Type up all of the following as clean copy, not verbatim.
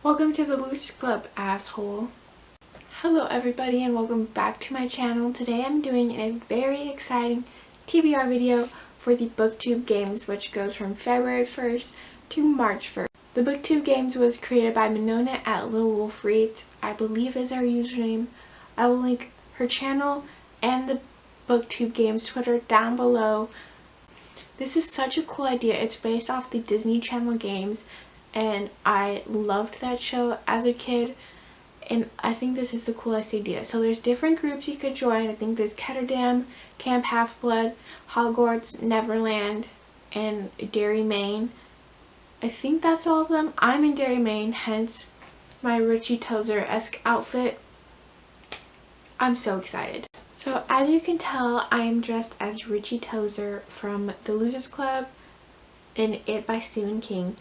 Welcome to the Loose Club, asshole. Hello everybody and welcome back to my channel. Today I'm doing a very exciting TBR video for the Booktube games, which goes from February 1st to March 1st. The Booktube games was created by Minona at Little Wolf Reads, I believe is our username. I will link her channel and the Booktube games Twitter down below. This is such a cool idea. It's based off the Disney Channel games and I loved that show as a kid, and I think this is the coolest idea. So there's different groups you could join. I think there's Ketterdam, Camp Half-Blood, Hogwarts, Neverland, and Derry, Maine. I think that's all of them. I'm in Derry, Maine, hence my Richie Tozier-esque outfit. I'm so excited. So as you can tell, I am dressed as Richie Tozier from The Losers Club in It by Stephen King.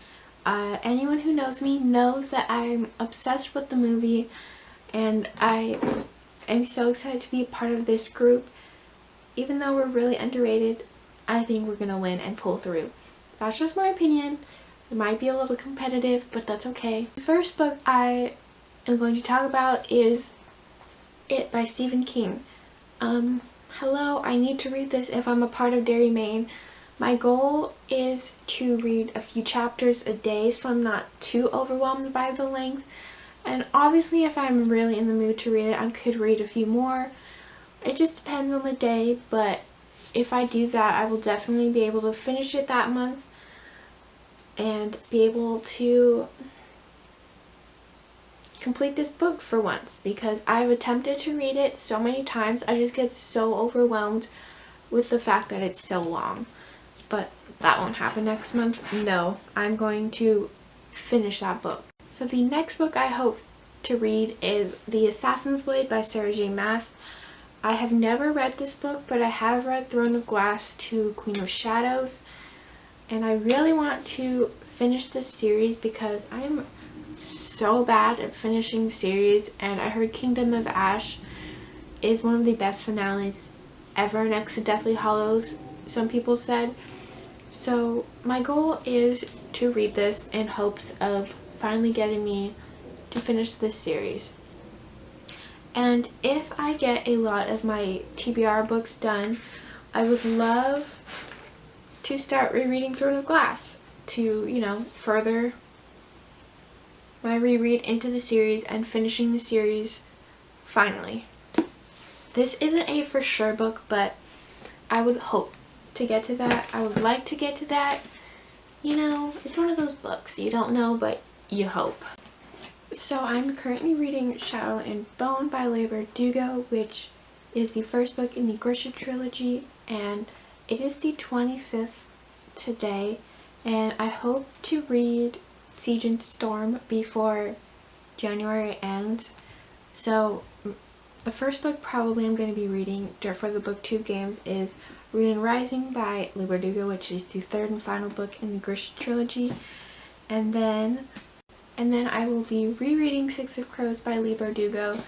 Anyone who knows me knows that I'm obsessed with the movie, and I am so excited to be a part of this group. Even though we're really underrated, I think we're gonna win and pull through. That's just my opinion. It might be a little competitive, but that's okay. The first book I am going to talk about is It by Stephen King. Hello, I need to read this if I'm a part of Derry, Maine. My goal is to read a few chapters a day so I'm not too overwhelmed by the length. And obviously if I'm really in the mood to read it, I could read a few more. It just depends on the day, but if I do that, I will definitely be able to finish it that month and be able to complete this book for once, because I've attempted to read it so many times. I just get so overwhelmed with the fact that it's so long. But that won't happen next month. No, I'm going to finish that book. So the next book I hope to read is The Assassin's Blade by Sarah J. Maas. I have never read this book, but I have read Throne of Glass to Queen of Shadows, and I really want to finish this series because I'm so bad at finishing series, and I heard Kingdom of Ash is one of the best finales ever next to Deathly Hallows, some people said. So my goal is to read this in hopes of finally getting me to finish this series. And if I get a lot of my TBR books done, I would love to start rereading Throne of Glass to, you know, further my reread into the series and finishing the series finally. This isn't a for sure book, but I would hope to get to that. I would like to get to that. You know, it's one of those books you don't know, but you hope. So I'm currently reading Shadow and Bone by Leigh Bardugo, which is the first book in the Grisha trilogy, and it is the 25th today, and I hope to read Siege and Storm before January ends. So the first book probably I'm going to be reading for the Booktube games is Rune Rising by Leigh Bardugo, which is the third and final book in the Grisha trilogy. And then I will be rereading Six of Crows by Leigh Bardugo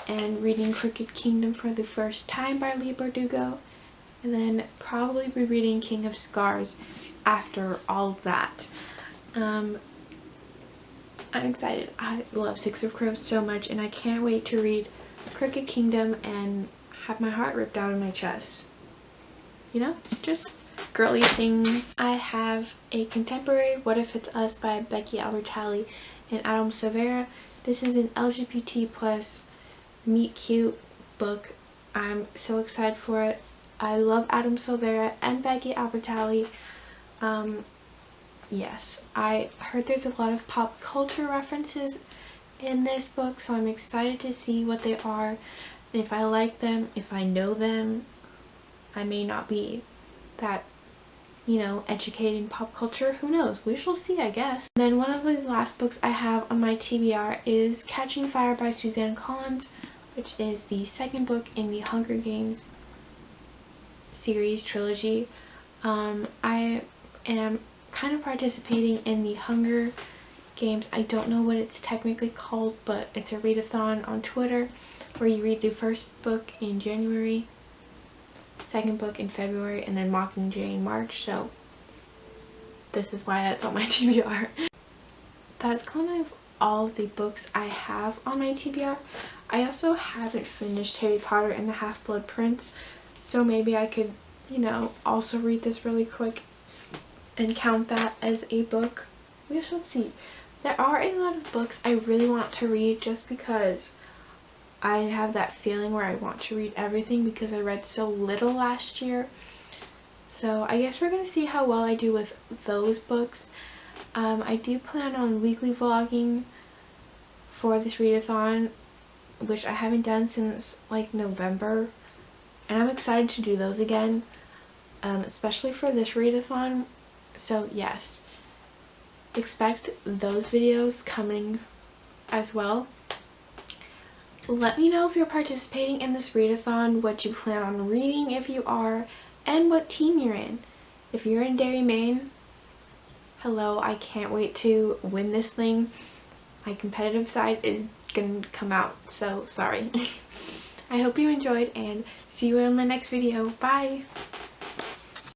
and reading Crooked Kingdom for the first time by Leigh Bardugo, and then probably be reading King of Scars after all of that. I'm excited. I love Six of Crows so much, and I can't wait to read Crooked Kingdom and have my heart ripped out of my chest. You know, just girly things. I have a contemporary, What If It's Us by Becky Albertalli and Adam Silvera. This is an LGBT plus meet cute book. I'm so excited for it. I love Adam Silvera and Becky Albertalli. Yes, I heard there's a lot of pop culture references in this book, so I'm excited to see what they are, if I like them, if I know them. I may not be that, you know, educated in pop culture. Who knows? We shall see, I guess. And then one of the last books I have on my TBR is Catching Fire by Suzanne Collins, which is the second book in the Hunger Games series trilogy. I am kind of participating in the Hunger Games. I don't know what it's technically called, but it's a readathon on Twitter where you read the first book in January, second book in February, and then Mockingjay in March. So this is why that's on my TBR. That's kind of all of the books I have on my TBR. I also haven't finished Harry Potter and the Half-Blood Prince, so maybe I could, you know, also read this really quick and count that as a book. We shall see. There are a lot of books I really want to read just because I have that feeling where I want to read everything because I read so little last year. So I guess we're going to see how well I do with those books. I do plan on weekly vlogging for this readathon, which I haven't done since like November, and I'm excited to do those again, especially for this readathon. So yes, expect those videos coming as well. Let me know if you're participating in this readathon, what you plan on reading if you are, and what team you're in. If you're in Derry, Maine, hello, I can't wait to win this thing. My competitive side is gonna come out, so sorry. I hope you enjoyed and see you in my next video. Bye!